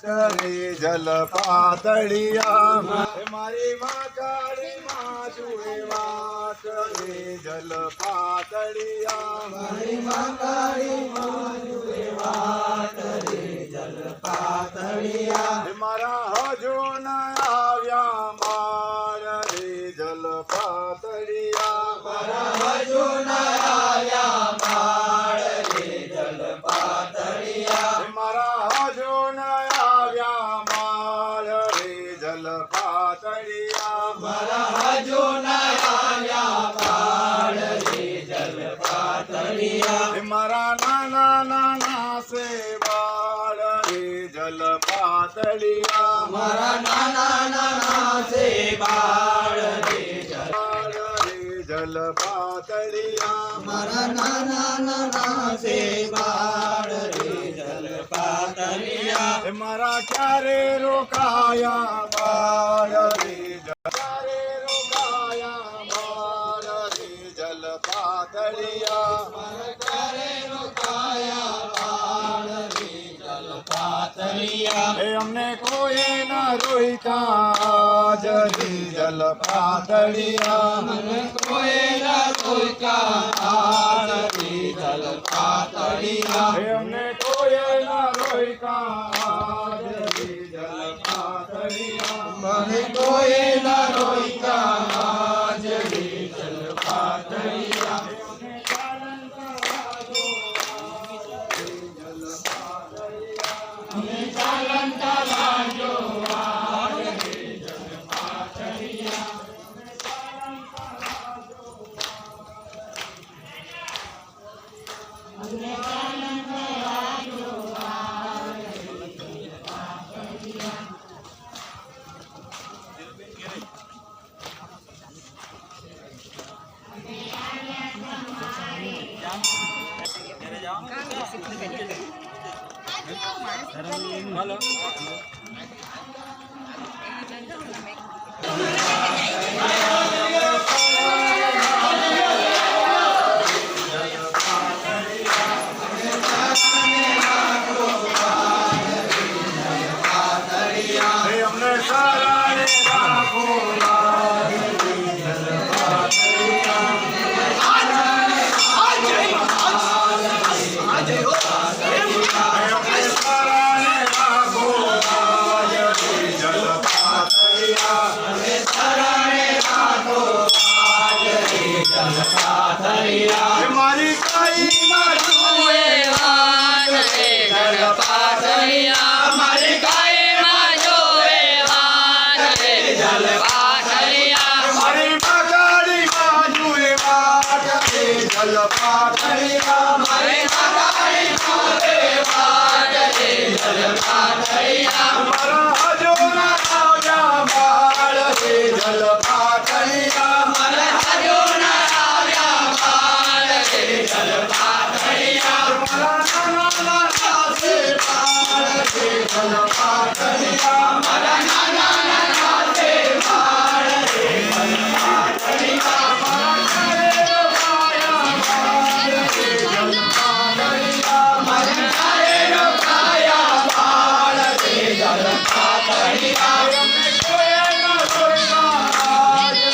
रे जल पातळिया मारी माँ काळी माँ जुए वाट रे जल पातळिया मारी माँ काळी माँ जुए वाट रे जल पातळिया मारा हजो न आव्या माळ रे जल पातळिया मारा हजो न आव्या माळ रे जल पातळिया मारा हजो न आव्या माळ रे जल पातळिया मारा हजो न आव्या माळ रे जल पातळिया मारा नाना नाना से बाळ रे जल पातळिया मारा नाना नाना से बाळ रे जल पातळिया मारा नाना नाना से बाळ रे जल पातळिया मारा क्यारे रोकाया बाळ रे क्यारे रोकाया बाळ रे जल पातळिया क्यारे रोकाया बाळ रे जल पातळिया हमने कोई न रोका जरी जल पातळिया हमने कोई न रोका रे जल पातळिया हमने कोई न रोका जरी जल पातळिया हमने कोई न रोका रे जल पातळिया हमें चालन जो हमने सारा हमारी काई माजुए वाट रे जल पातळिया हमारी गाय माजुए वाट रे जल पातळिया हमारी काली माजुए वाट रे जल पातळिया हमारी गाय माजुए वाट रे जल पातळिया हमारा हजो न आव्या बाळ रे जल पातळिया हमारा हजो न आव्या बाळ रे जल पातळिया हमारा नाना नाना से बाळ रे जल पातळिया हमारा नाना नाना से बाळ रे जल पातळिया हमारे गाय रोकाया बाळ रे जल पातळिया हमें कोई न रोका रे